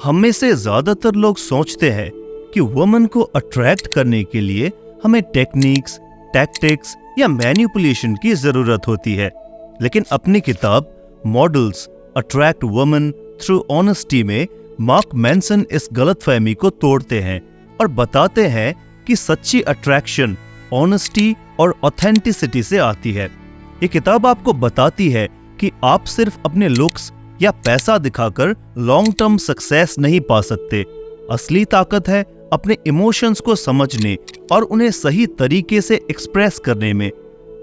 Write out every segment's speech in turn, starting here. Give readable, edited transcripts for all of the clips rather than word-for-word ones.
हम में से ज्यादातर लोग सोचते हैं कि वुमन को अट्रैक्ट करने के लिए हमें टेक्निक्स, टैक्टिक्स या मैनिपुलेशन की जरूरत होती है। लेकिन अपनी किताब models attract women through honesty में मार्क मैनसन इस गलतफहमी को तोड़ते हैं और बताते हैं कि सच्ची अट्रैक्शन ऑनेस्टी और ऑथेंटिसिटी से आती है। ये किताब आपको बताती है कि आप सिर्फ अपने लुक्स या पैसा दिखाकर लॉन्ग टर्म सक्सेस नहीं पा सकते। असली ताकत है अपने इमोशंस को समझने और उन्हें सही तरीके से एक्सप्रेस करने में।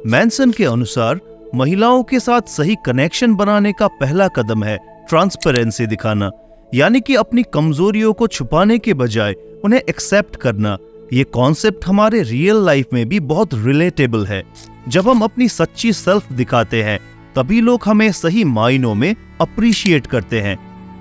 मैनसन के अनुसार महिलाओं के साथ सही कनेक्शन बनाने का पहला कदम है ट्रांसपेरेंसी दिखाना, यानी कि अपनी कमजोरियों को छुपाने के बजाय उन्हें एक्सेप्ट करना। ये कॉन्सेप्ट हमारे रियल लाइफ में भी बहुत रिलेटेबल है। जब हम अपनी सच्ची सेल्फ दिखाते हैं तभी लोग हमें सही मायनों में अप्रिशिएट करते हैं।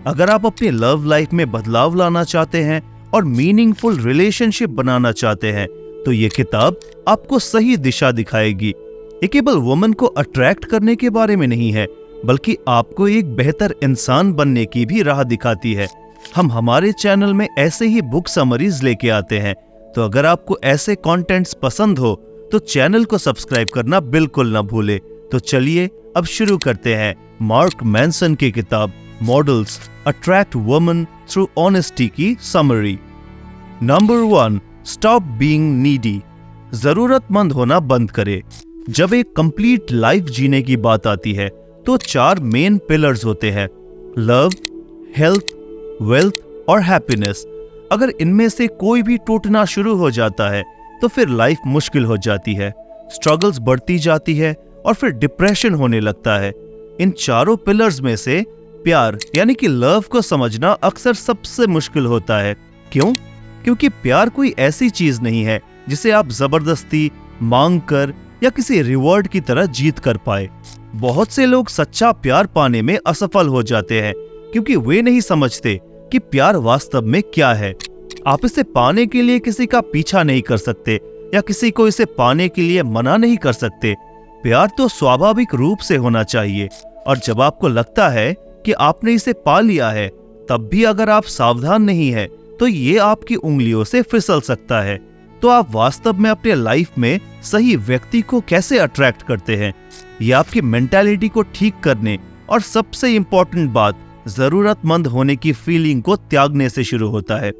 अगर आप अपनी लव लाइफ में बदलाव लाना चाहते हैं और मीनिंगफुल रिलेशनशिप बनाना चाहते हैं तो ये किताब आपको सही दिशा दिखाएगी। ये केवल वुमन को अट्रैक्ट करने के बारे में नहीं है, बल्कि आपको एक बेहतर इंसान बनने की भी राह दिखाती है। हम हमारे चैनल में ऐसे ही बुक समरीज लेके आते हैं, तो अगर आपको ऐसे कंटेंट्स पसंद हो तो चैनल को सब्सक्राइब करना बिल्कुल ना भूले। तो चलिए अब शुरू करते हैं मार्क मैनसन की किताब models attract women through honesty की समरी। Number 1, stop being needy. जरूरतमंद होना बंद करें। जब एक कंप्लीट लाइफ जीने की बात आती है तो 4 मेन पिलर्स होते हैं, लव, हेल्थ, वेल्थ और हैप्पीनेस। अगर इनमें से कोई भी टूटना शुरू हो जाता है तो फिर लाइफ मुश्किल हो जाती है, स्ट्रगल्स बढ़ती जाती है और फिर डिप्रेशन होने लगता है। इन चारों पिलर्स में से प्यार यानी कि लव को समझना अक्सर सबसे मुश्किल होता है। क्यों? क्योंकि प्यार कोई ऐसी चीज नहीं है जिसे आप जबरदस्ती मांग कर या किसी रिवॉर्ड की तरह जीत कर पाए। बहुत से लोग सच्चा प्यार पाने में असफल हो जाते हैं क्योंकि वे नहीं समझते कि प्यार वास्तव में क्या है। आप इसे पाने के लिए किसी का पीछा नहीं कर सकते या किसी को इसे पाने के लिए मना नहीं कर सकते। प्यार तो स्वाभाविक रूप से होना चाहिए, और जब आपको लगता है कि आपने इसे पा लिया है तब भी अगर आप सावधान नहीं है तो ये आपकी उंगलियों से फिसल सकता है। तो आप वास्तव में अपने लाइफ में सही व्यक्ति को कैसे अट्रैक्ट करते हैं? ये आपकी मेंटालिटी को ठीक करने और सबसे इंपॉर्टेंट बात जरूरतमंद होने की फीलिंग को त्यागने से शुरू होता है।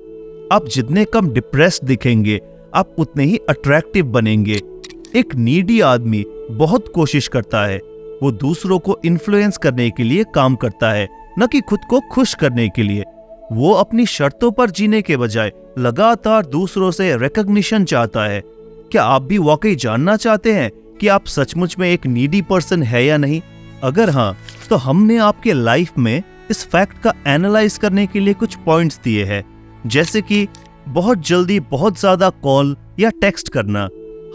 आप जितने कम डिप्रेस्ड दिखेंगे आप उतने ही अट्रैक्टिव बनेंगे। एक नीडी आदमी बहुत कोशिश करता है, वो दूसरों को इन्फ्लुएंस करने के लिए काम करता है, न कि खुद को खुश करने के लिए। वो अपनी शर्तों पर जीने के बजाय लगातार दूसरों से रिकॉग्निशन चाहता है। क्या आप भी वाकई जानना चाहते हैं कि आप सचमुच में एक नीडी पर्सन है या नहीं? अगर हाँ, तो हमने आपके लाइफ में इस फैक्ट का एनालाइज करने के लिए कुछ पॉइंट्स दिए हैं, जैसे कि बहुत जल्दी बहुत ज्यादा कॉल या टेक्स्ट करना,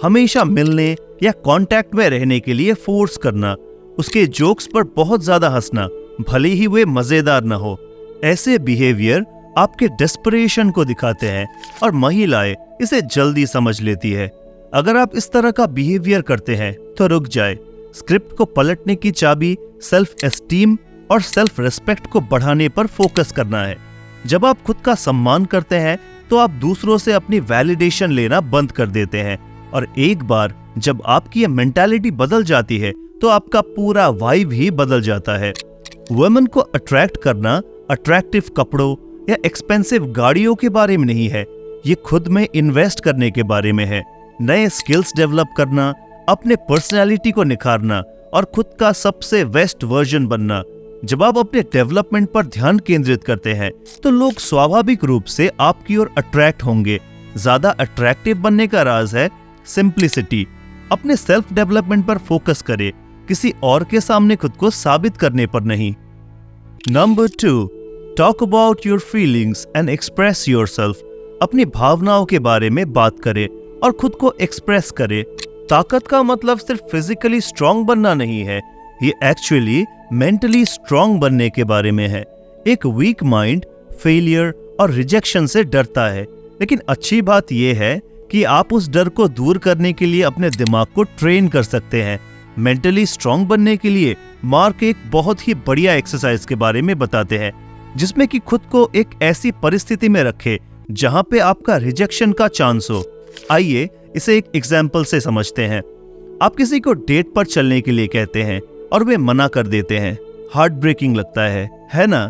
हमेशा मिलने या कांटेक्ट में रहने के लिए फोर्स करना, उसके जोक्स पर बहुत ज्यादा हंसना भले ही वे मजेदार न हो। ऐसे बिहेवियर आपके डेस्परेशन को दिखाते हैं और महिलाएं इसे जल्दी समझ लेती है। अगर आप इस तरह का बिहेवियर करते हैं तो रुक जाए। स्क्रिप्ट को पलटने की चाबी सेल्फ एस्टीम और सेल्फ रिस्पेक्ट को बढ़ाने पर फोकस करना है। जब आप खुद का सम्मान करते हैं तो आप दूसरों से अपनी वैलिडेशन लेना बंद कर देते हैं, और एक बार जब आपकी ये मेंटालिटी बदल जाती है तो आपका पूरा वाइब ही बदल जाता है। वुमेन को अट्रैक्ट करना अट्रैक्टिव कपड़ों या एक्सपेंसिव गाड़ियों के बारे में नहीं है, ये खुद में इन्वेस्ट करने के बारे में है। नए स्किल्स डेवलप करना, अपने पर्सनैलिटी को निखारना और खुद का सबसे बेस्ट वर्जन बनना। जब आप अपने डेवलपमेंट पर ध्यान केंद्रित करते हैं तो लोग स्वाभाविक रूप से आपकी ओर अट्रैक्ट होंगे। ज्यादा अट्रैक्टिव बनने का राज है सिंप्लिसिटी। अपने सेल्फ डेवलपमेंट पर फोकस करें, किसी और के सामने खुद को साबित करने पर नहीं। Number 2, talk about your feelings and express yourself. अपनी भावनाओं के बारे में बात करें और खुद को एक्सप्रेस करें। ताकत का मतलब सिर्फ फिजिकली स्ट्रांग बनना नहीं है, ये एक्चुअली मेंटली स्ट्रांग बनने के बारे में है। एक वीक माइंड फेलियर और रिजेक्शन से डरता है, लेकिन अच्छी बात यह है कि आप उस डर को दूर करने के लिए अपने दिमाग को ट्रेन कर सकते हैं। मेंटली स्ट्रांग बनने के लिए मार्क एक बहुत ही बढ़िया एक्सरसाइज के बारे में बताते हैं। जिसमें कि खुद को एक ऐसी परिस्थिति में रखे जहां पे आपका रिजेक्शन का चांस हो। आइए इसे एक एग्जाम्पल से समझते हैं। आप किसी को डेट पर चलने के लिए कहते हैं और वे मना कर देते हैं। हार्ट ब्रेकिंग लगता है ना?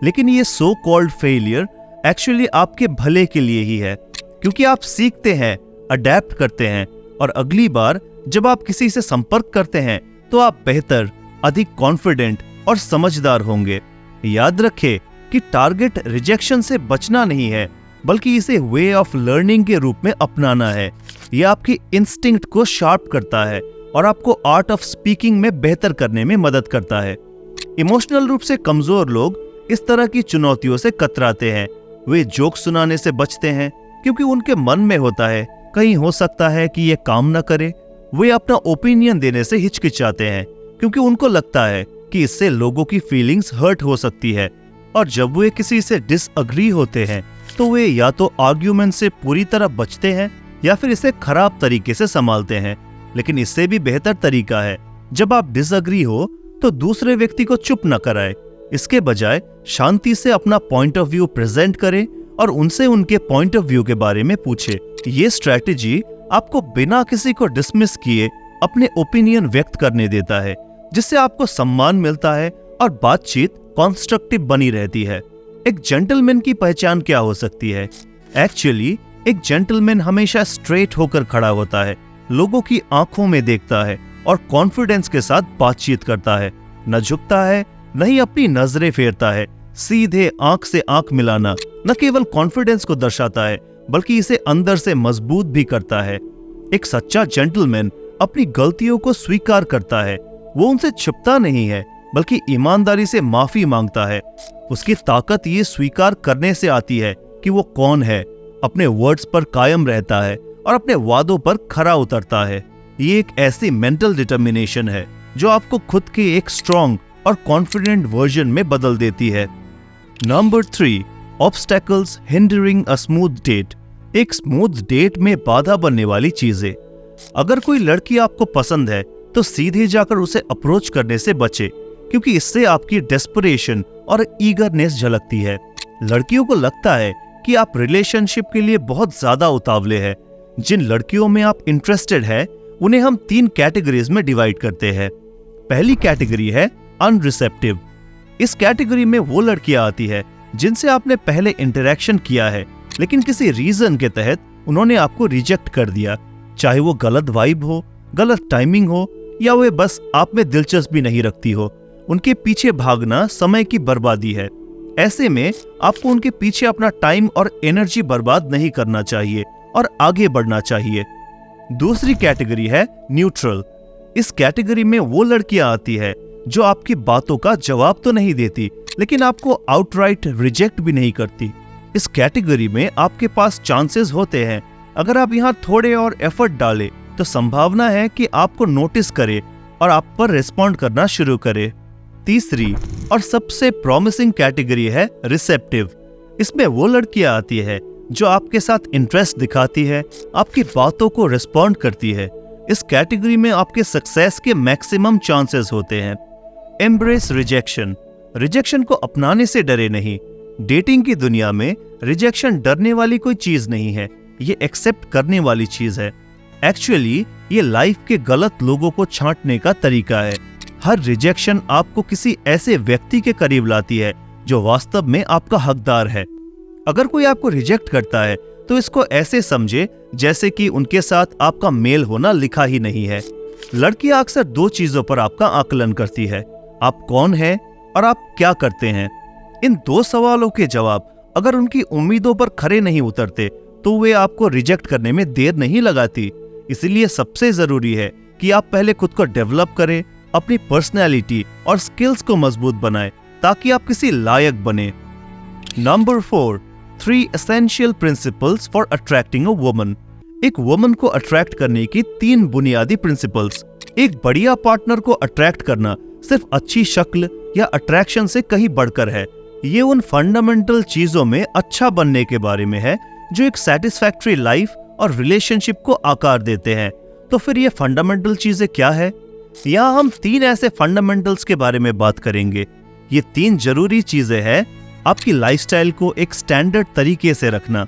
लेकिन ये सो कॉल्ड फेलियर एक्चुअली आपके भले के लिए ही है, क्योंकि आप सीखते हैं, अडेप्ट करते हैं और अगली बार जब आप किसी से संपर्क करते हैं तो आप बेहतर, अधिक कॉन्फिडेंट और समझदार होंगे। याद रखें कि टारगेट रिजेक्शन से बचना नहीं है, बल्कि इसे वे ऑफ लर्निंग के रूप में अपनाना है। यह आपकी इंस्टिंक्ट को शार्प करता है और आपको आर्ट ऑफ स्पीकिंग में बेहतर करने में मदद करता है। इमोशनल रूप से कमजोर लोग इस तरह की चुनौतियों से कतराते हैं। वे जोक सुनाने से बचते हैं क्योंकि उनके मन में होता है कहीं हो सकता है कि ये काम न करे। वे अपना ओपिनियन देने से हिचकिचाते हैं क्योंकि उनको लगता है कि इससे लोगों की फीलिंग्स हर्ट हो सकती है। और जब वे किसी से डिसअग्री होते हैं तो वे या तो आर्ग्यूमेंट से पूरी तरह बचते हैं या फिर इसे खराब तरीके से संभालते हैं। लेकिन इससे भी बेहतर तरीका है, जब आप डिसअग्री हो तो दूसरे व्यक्ति को चुप न कराएं। इसके बजाय शांति से अपना पॉइंट ऑफ व्यू प्रेजेंट करें और उनसे उनके पॉइंट ऑफ व्यू के बारे में पूछें। ये स्ट्रैटेजी आपको बिना किसी को डिसमिस किए अपने ओपिनियन व्यक्त करने देता है, जिससे आपको सम्मान मिलता है और बातचीत कंस्ट्रक्टिव बनी रहती है। एक जेंटलमैन की पहचान क्या हो सकती है? एक्चुअली एक जेंटलमैन हमेशा स्ट्रेट होकर खड़ा होता है, लोगों की आंखों में देखता है और कॉन्फिडेंस के साथ बातचीत करता है। न झुकता है, न ही अपनी नजरें फेरता है। सीधे आंख से आंख मिलाना न केवल कॉन्फिडेंस को दर्शाता है, बल्कि इसे अंदर से मजबूत भी करता है। एक सच्चा जेंटलमैन अपनी गलतियों को स्वीकार करता है। वो उनसे छिपता नहीं है, बल्कि ईमानदारी से माफी मांगता है। उसकी ताकत ये स्वीकार करने से आती है कि वो कौन है, अपने वर्ड्स पर कायम रहता है और अपने वादों पर खरा उतरता है। ये एक ऐसी मेंटल डिटर्मिनेशन है जो आपको खुद के एक स्ट्रॉन्ग और कॉन्फिडेंट वर्जन में बदल देती है। Number 3, obstacles hindering a smooth date. एक स्मूथ डेट में बाधा बनने वाली चीजें। अगर कोई लड़की आपको पसंद है तो सीधे जाकर उसे अप्रोच करने से बचे, क्योंकि इससे आपकी डेस्परेशन और ईगरनेस झलकती है। लड़कियों को लगता है कि आप रिलेशनशिप के लिए बहुत ज्यादा उतावले हैं। जिन लड़कियों में आप इंटरेस्टेड है उन्हें हम 3 कैटेगरीज में डिवाइड करते हैं। पहली कैटेगरी है अनरिसेप्टिव। इस कैटेगरी में वो लड़कियां आती है जिनसे आपने पहले इंटरेक्शन किया है, लेकिन किसी रीजन के तहत उन्होंने आपको रिजेक्ट कर दिया। चाहे वो गलत वाइब हो, गलत टाइमिंग हो या वे बस आप में दिलचस्पी नहीं रखती हो। उनके पीछे भागना समय की बर्बादी है। ऐसे में आपको उनके पीछे अपना टाइम और एनर्जी बर्बाद नहीं करना चाहिए और आगे बढ़ना चाहिए। दूसरी कैटेगरी है न्यूट्रल। इस कैटेगरी में वो लड़कियां आती है जो आपकी बातों का जवाब तो नहीं देती, लेकिन आपको आउटराइट रिजेक्ट भी नहीं करती। इस कैटेगरी में आपके पास चांसेस होते हैं। अगर आप यहाँ थोड़े और एफर्ट डालें तो संभावना है कि आपको नोटिस करे और आप पर रिस्पॉन्ड करना शुरू करे। तीसरी और सबसे प्रॉमिसिंग कैटेगरी है रिसेप्टिव। इसमें वो लड़कियां आती है जो आपके साथ इंटरेस्ट दिखाती है, आपकी बातों को रिस्पॉन्ड करती है। इस कैटेगरी में आपके सक्सेस के मैक्सिमम चांसेस होते हैं। Embrace rejection. रिजेक्शन को अपनाने से डरे नहीं। डेटिंग की दुनिया में रिजेक्शन डरने वाली कोई चीज नहीं है, ये एक्सेप्ट करने वाली चीज है। एक्चुअली ये लाइफ के गलत लोगों को छांटने का तरीका है। हर रिजेक्शन आपको किसी ऐसे व्यक्ति के करीब लाती है जो वास्तव में आपका हकदार है। अगर कोई आपको रिजेक्ट करता है तो इसको ऐसे समझे जैसे कि उनके साथ आपका मेल होना लिखा ही नहीं है। लड़कियां अक्सर 2 चीजों पर आपका आकलन करती है, आप कौन हैं और आप क्या करते हैं। इन 2 सवालों के जवाब अगर उनकी उम्मीदों पर खरे नहीं उतरते तो वे आपको रिजेक्ट करने में देर नहीं लगाती। इसलिए सबसे जरूरी है कि आप पहले खुद को डेवलप करें, अपनी पर्सनैलिटी और स्किल्स को मजबूत बनाएं ताकि आप किसी लायक बने। Number 4, 3 essential principles for attracting a woman. एक वुमन को अट्रैक्ट करने की 3 बुनियादी प्रिंसिपल्स। एक बढ़िया पार्टनर को अट्रैक्ट करना सिर्फ अच्छी शक्ल या अट्रैक्शन से कहीं बढ़कर है। ये उन फंडामेंटल चीजों में अच्छा बनने के बारे में है जो एक सेटिस्फैक्टरी लाइफ और रिलेशनशिप को आकार देते हैं। तो फिर ये फंडामेंटल चीजें क्या है? यहाँ हम 3 ऐसे फंडामेंटल्स के बारे में बात करेंगे। ये 3 जरूरी चीजें हैं आपकी लाइफस्टाइल को एक स्टैंडर्ड तरीके से रखना,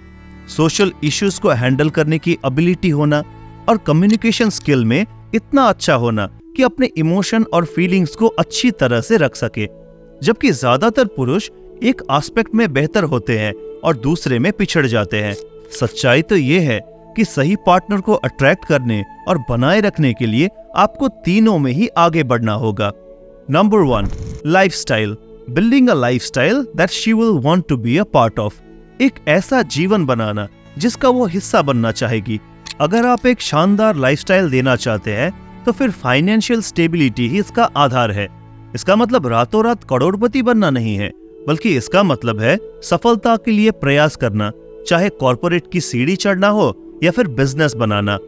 सोशल इश्यूज को हैंडल करने की एबिलिटी होना और कम्युनिकेशन स्किल में इतना अच्छा होना कि अपने इमोशन और फीलिंग्स को अच्छी तरह से रख सके। जबकि ज्यादातर पुरुष एक एस्पेक्ट में बेहतर होते हैं और दूसरे में पिछड़ जाते हैं। सच्चाई तो ये है कि सही पार्टनर को अट्रैक्ट करने और बनाए रखने के लिए आपको तीनों में ही आगे बढ़ना होगा। Number 1, lifestyle. Building a lifestyle that she will want to be a part of. एक ऐसा जीवन बनाना जिसका वो हिस्सा बनना चाहेगी। अगर आप एक शानदार लाइफस्टाइल देना चाहते हैं तो फिर फाइनेंशियल स्टेबिलिटी ही इसका आधार है। इसका मतलब रातों रात करोड़पति बनना नहीं है, बल्कि इसका मतलब है सफलता के लिए प्रयास करना, चाहे कॉर्पोरेट की सीढ़ी चढ़ना हो या फिर बिजनेस बनाना।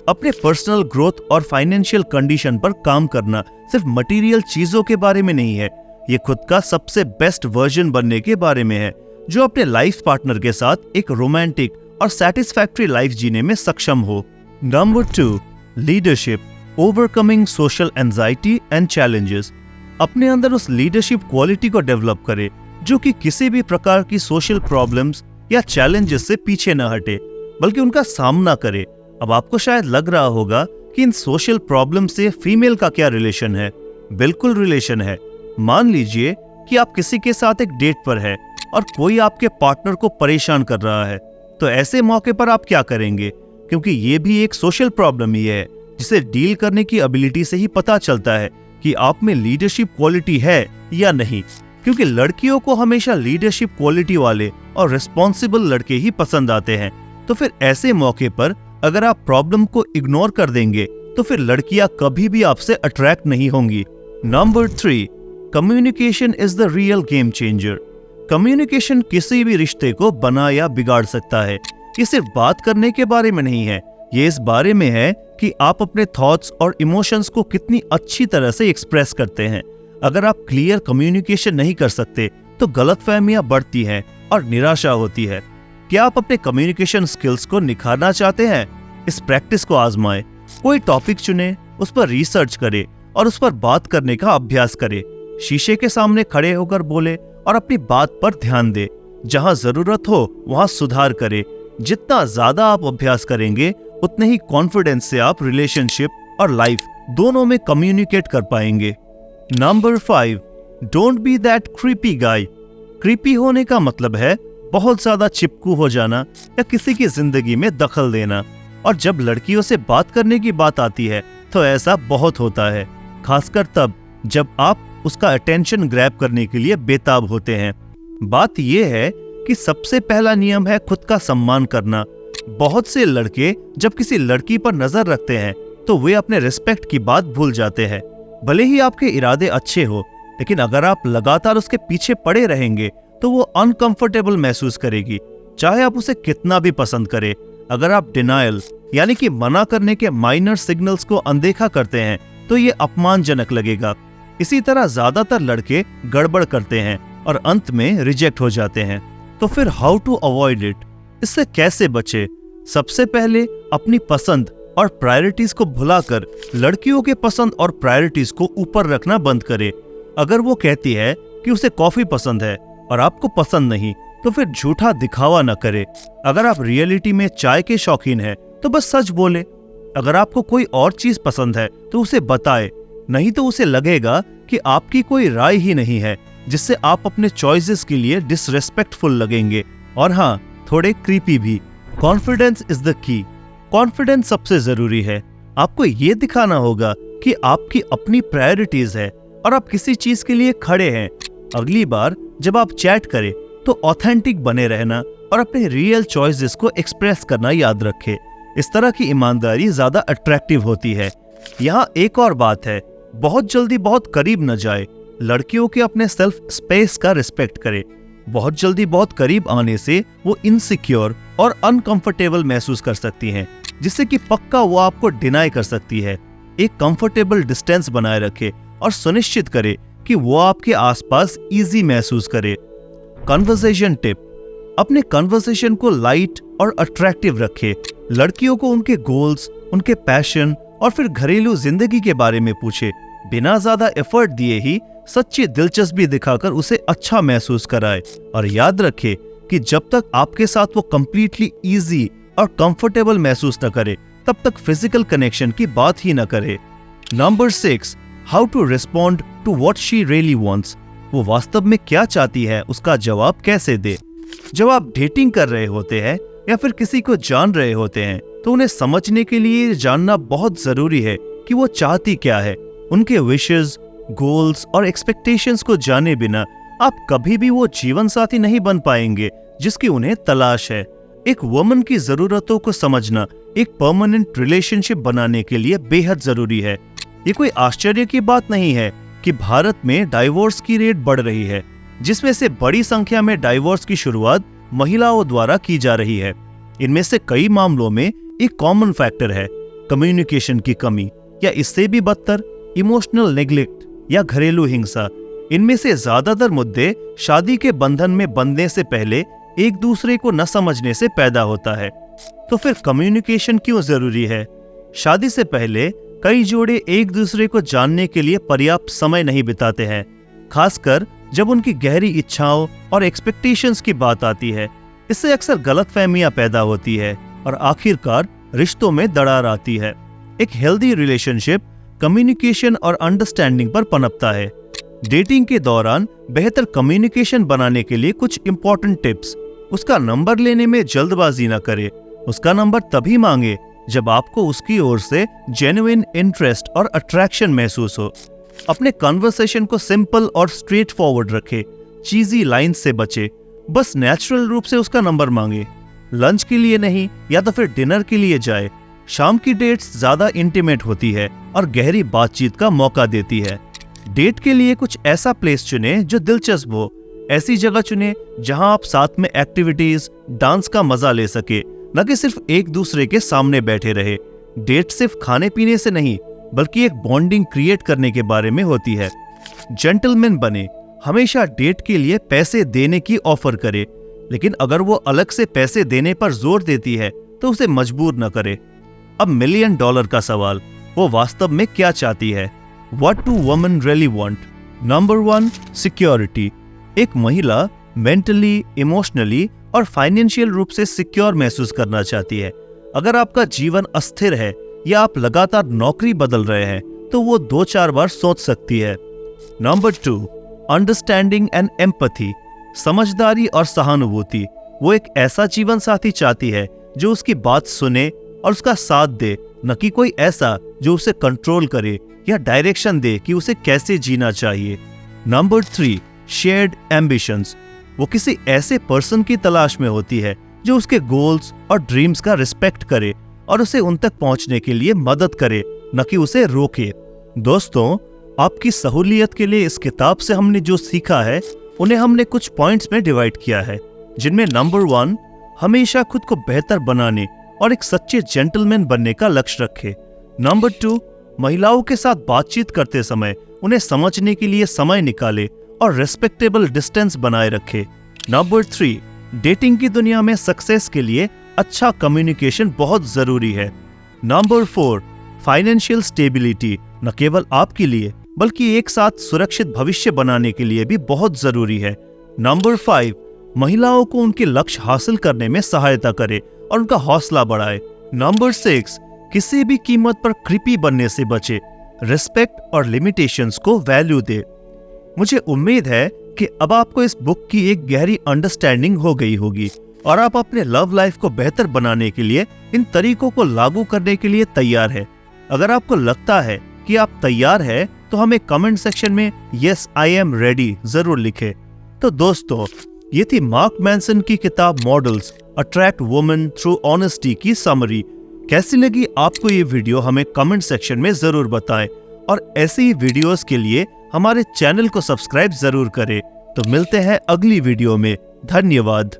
अपने पर्सनल ग्रोथ और फाइनेंशियल कंडीशन पर काम करना सिर्फ मटेरियल चीजों के बारे में नहीं है, ये खुद का सबसे बेस्ट वर्जन बनने के बारे में है, जो अपने लाइफ पार्टनर के साथ एक रोमांटिक और सैटिस्फैक्टरी लाइफ जीने में सक्षम हो। Number 2, leadership. Overcoming social anxiety and challenges. अपने अंदर उस लीडरशिप क्वालिटी को डेवलप करे जो कि किसी भी प्रकार की सोशल प्रॉब्लम्स या चैलेंजेस से पीछे न हटे, बल्कि उनका सामना करे। अब आपको शायद लग रहा होगा कि इन सोशल प्रॉब्लम से फीमेल का क्या रिलेशन है। बिल्कुल रिलेशन है। मान लीजिए कि आप किसी के साथ एक डेट पर है और कोई आपके पार्टनर को परेशान कर रहा है, तो ऐसे मौके पर आप क्या करेंगे? क्योंकि ये भी एक सोशल प्रॉब्लम ही है, जिसे डील करने की एबिलिटी से ही पता चलता है कि आप में लीडरशिप क्वालिटी है या नहीं। क्योंकि लड़कियों को हमेशा लीडरशिप क्वालिटी वाले और रिस्पॉन्सिबल लड़के ही पसंद आते हैं। तो फिर ऐसे मौके पर अगर आप प्रॉब्लम को इग्नोर कर देंगे तो फिर लड़कियां कभी भी आपसे अट्रैक्ट नहीं होंगी। Number 3, communication is the real game changer. Communication किसी भी रिश्ते को बना या बिगाड़ सकता है। ये सिर्फ बात करने के बारे में नहीं है, ये इस बारे में है कि आप अपने थॉट्स और इमोशंस को कितनी अच्छी तरह से एक्सप्रेस करते हैं। अगर आप क्लियर कम्युनिकेशन नहीं कर सकते तो गलतफहमियां बढ़ती हैं और निराशा होती है। क्या आप अपने कम्युनिकेशन स्किल्स को निखारना चाहते हैं? इस प्रैक्टिस को आजमाएं। कोई टॉपिक चुने, उस पर रिसर्च करें और उस पर बात करने का अभ्यास करें। शीशे के सामने खड़े होकर बोले और अपनी बात पर ध्यान दें। जहां जरूरत हो वहां सुधार करें। जितना ज्यादा आप अभ्यास करेंगे उतने ही कॉन्फिडेंस से आप रिलेशनशिप और लाइफ दोनों में कम्युनिकेट कर पाएंगे। Number 5, don't be that creepy guy. Creepy होने का मतलब है बहुत ज्यादा चिपकू हो जाना या किसी की जिंदगी में दखल देना। और जब लड़कियों से बात करने की बात आती है तो ऐसा बहुत होता है, खासकर तब जब आप उसका अटेंशन ग्रैब करने के लिए बेताब होते हैं। बात यह है कि सबसे पहला नियम है खुद का सम्मान करना। बहुत से लड़के जब किसी लड़की पर नजर रखते हैं तो वे अपने रिस्पेक्ट की बात भूल जाते हैं। भले ही आपके इरादे अच्छे हो, लेकिन अगर आप लगातार उसके पीछे पड़े रहेंगे तो वो अनकंफर्टेबल महसूस करेगी, चाहे आप उसे कितना भी पसंद करें। अगर आप डिनायल यानी कि मना करने के माइनर सिग्नल्स को अनदेखा करते हैं तो ये अपमानजनक लगेगा। इसी तरह ज्यादातर लड़के गड़बड़ करते हैं और अंत में रिजेक्ट हो जाते हैं। तो फिर हाउ टू अवॉइड इट? इससे कैसे बचे? सबसे पहले अपनी पसंद और प्रायोरिटीज को भुलाकर लड़कियों के पसंद और प्रायोरिटीज को ऊपर रखना बंद करें। अगर वो कहती है कि उसे कॉफी पसंद है और आपको पसंद नहीं, तो फिर झूठा दिखावा न करे। अगर आप रियलिटी में चाय के शौकीन हैं तो बस सच बोले। अगर आपको कोई और चीज पसंद है तो उसे बताए, नहीं तो उसे लगेगा कि आपकी कोई राय ही नहीं है, जिससे आप अपने चॉइसेस के लिए डिसरेस्पेक्टफुल लगेंगे। और हाँ, थोड़े क्रीपी भी। Confidence is the key. Confidence सबसे जरूरी है। आपको ये दिखाना होगा कि आपकी अपनी प्रायोरिटीज है और आप किसी चीज के लिए खड़े हैं। अगली बार जब आप चैट करें तो ऑथेंटिक बने रहना और अपने रियल चॉइसेस को एक्सप्रेस करना याद रखें। इस तरह की ईमानदारी ज्यादा अट्रैक्टिव होती है। यहाँ एक और बात है, बहुत जल्दी बहुत करीब न जाए। लड़कियों के अपने सेल्फ स्पेस का रिस्पेक्ट करें। बहुत जल्दी बहुत करीब आने से वो इनसिक्योर और अनकंफर्टेबल महसूस कर सकती हैं, जिससे कि पक्का वो आपको डिनाई कर सकती है। एक कंफर्टेबल डिस्टेंस बनाए रखे और सुनिश्चित करे कि वो आपके आसपास इजी महसूस करे। कन्वर्सेशन टिप: अपने कन्वर्सेशन को लाइट और अट्रैक्टिव रखे। लड़कियों को उनके गोल्स, उनके पैशन और फिर घरेलू जिंदगी के बारे में पूछे। बिना ज्यादा एफर्ट दिए ही सच्ची दिलचस्पी दिखाकर उसे अच्छा महसूस कराए। और याद रखे कि जब तक आपके साथ वो कंप्लीटली इजी और कंफर्टेबल महसूस न करे तब तक फिजिकल कनेक्शन की बात ही न करे। Number 6, how to respond to what she really wants. वो वास्तव में क्या चाहती है उसका जवाब कैसे दे। जब आप डेटिंग कर रहे होते हैं या फिर किसी को जान रहे होते हैं तो उन्हें समझने के लिए जानना बहुत जरूरी है कि वो चाहती क्या है। उनके विशेस, गोल्स और एक्सपेक्टेशंस को जाने बिना आप कभी भी वो जीवन साथी नहीं बन पाएंगे जिसकी उन्हें तलाश है। एक वुमन की जरूरतों को समझना एक परमानेंट रिलेशनशिप बनाने के लिए बेहद जरूरी है। ये कोई आश्चर्य की बात नहीं है कि भारत में डाइवोर्स की रेट बढ़ रही है, जिसमें से बड़ी संख्या में डाइवोर्स की शुरुआत महिलाओं द्वारा की जा रही है। इनमें से कई मामलों में एक कॉमन फैक्टर है कम्युनिकेशन की कमी, या इससे भी बदतर इमोशनल नेग्लेक्ट या घरेलू हिंसा। इनमें से ज्यादातर मुद्दे शादी के बंधन में बंधने से पहले एक दूसरे को न समझने से पैदा होता है। तो फिर कम्युनिकेशन क्यों जरूरी है? शादी से पहले कई जोड़े एक दूसरे को जानने के लिए पर्याप्त समय नहीं बिताते हैं, खासकर जब उनकी गहरी इच्छाओं और एक्सपेक्टेशंस की बात आती है। इससे अक्सर गलतफहमियां पैदा होती है और आखिरकार रिश्तों में दरार आती है। एक हेल्दी रिलेशनशिप कम्युनिकेशन और अंडरस्टैंडिंग पर पनपता है। डेटिंग के दौरान बेहतर कम्युनिकेशन बनाने के लिए कुछ इंपॉर्टेंट टिप्स। उसका नंबर लेने में जल्दबाजी न करे। उसका नंबर तभी मांगे जब आपको उसकी ओर से जेन्युइन इंटरेस्ट और अट्रैक्शन महसूस हो। अपने कन्वर्सेशन को सिंपल और स्ट्रेट फॉरवर्ड रखे। चीजी लाइन से बचे। बस नेचुरल रूप से उसका नंबर मांगे। लंच के लिए नहीं या तो फिर डिनर के लिए जाए। शाम की डेट्स ज्यादा इंटीमेट होती है और गहरी बातचीत का मौका देती है। डेट के लिए कुछ ऐसा प्लेस चुने जो दिलचस्प हो। ऐसी जगह चुने जहां आप साथ में एक्टिविटीज, डांस का मजा ले सके, न कि सिर्फ एक दूसरे के सामने बैठे रहे। डेट सिर्फ खाने पीने से नहीं बल्कि एक बॉन्डिंग क्रिएट करने के बारे में होती है। जेंटलमैन बने। हमेशा डेट के लिए पैसे देने की ऑफर करे, लेकिन अगर वो अलग से पैसे देने पर जोर देती है तो उसे मजबूर न करे। अब $1 मिलियन का सवाल, वो वास्तव में क्या चाहती है? What do women really want? Number 1, security. एक महिला मेंटली, इमोशनली और फाइनेंशियल रूप से सिक्योर महसूस करना चाहती है। अगर आपका जीवन अस्थिर है या आप लगातार नौकरी बदल रहे हैं तो वो 2-4 बार सोच सकती है। Number 2, understanding and empathy. समझदारी और सहानुभूति। वो एक ऐसा जीवन साथी चाहती है जो उसकी बात सुने और उसका साथ दे, न कि कोई ऐसा जो उसे कंट्रोल करे या डायरेक्शन दे कि उसे कैसे जीना चाहिए। Number 3, shared ambitions. वो किसी ऐसे पर्सन की तलाश में होती है जो उसके गोल्स और ड्रीम्स का रिस्पेक्ट करे और उसे उन तक पहुंचने के लिए मदद करे, न कि उसे रोके। दोस्तों, आपकी सहूलियत के लिए इस किताब से हमने जो सीखा है उन्हें हमने कुछ पॉइंट्स में डिवाइड किया है, जिनमें नंबर 1, हमेशा खुद को बेहतर बनाने और एक सच्चे जेंटलमैन बनने का लक्ष्य रखे। नंबर 2, महिलाओं के साथ बातचीत करते समय उन्हें समझने के लिए समय निकाले और रेस्पेक्टेबल डिस्टेंस बनाए रखे। नंबर 3, डेटिंग की दुनिया में सक्सेस के लिए अच्छा कम्युनिकेशन बहुत जरूरी है। नंबर 4, फाइनेंशियल स्टेबिलिटी न केवल आपके लिए बल्कि एक साथ सुरक्षित भविष्य बनाने के लिए भी बहुत जरूरी है। नंबर 5, महिलाओं को उनके लक्ष्य हासिल करने में सहायता करे और उनका हौसला बढ़ाए। नंबर 6, किसी भी कीमत पर क्रीपी बनने से बचे। रिस्पेक्ट और लिमिटेशंस को वैल्यू दे। मुझे उम्मीद है कि अब आपको इस बुक की एक गहरी अंडरस्टैंडिंग हो गई होगी और आप अपने लव लाइफ को बेहतर बनाने के लिए इन तरीकों को लागू करने के लिए तैयार है। अगर आपको लगता है कि आप तैयार हैं, तो हमें कमेंट सेक्शन में यस आई एम रेडी जरूर लिखें। तो दोस्तों, ये थी मार्क मैनसन की किताब models attract women through honesty की समरी। कैसी लगी आपको ये वीडियो हमें कमेंट सेक्शन में जरूर बताएं और ऐसे ही वीडियोस के लिए हमारे चैनल को सब्सक्राइब जरूर करें। तो मिलते हैं अगली वीडियो में। धन्यवाद।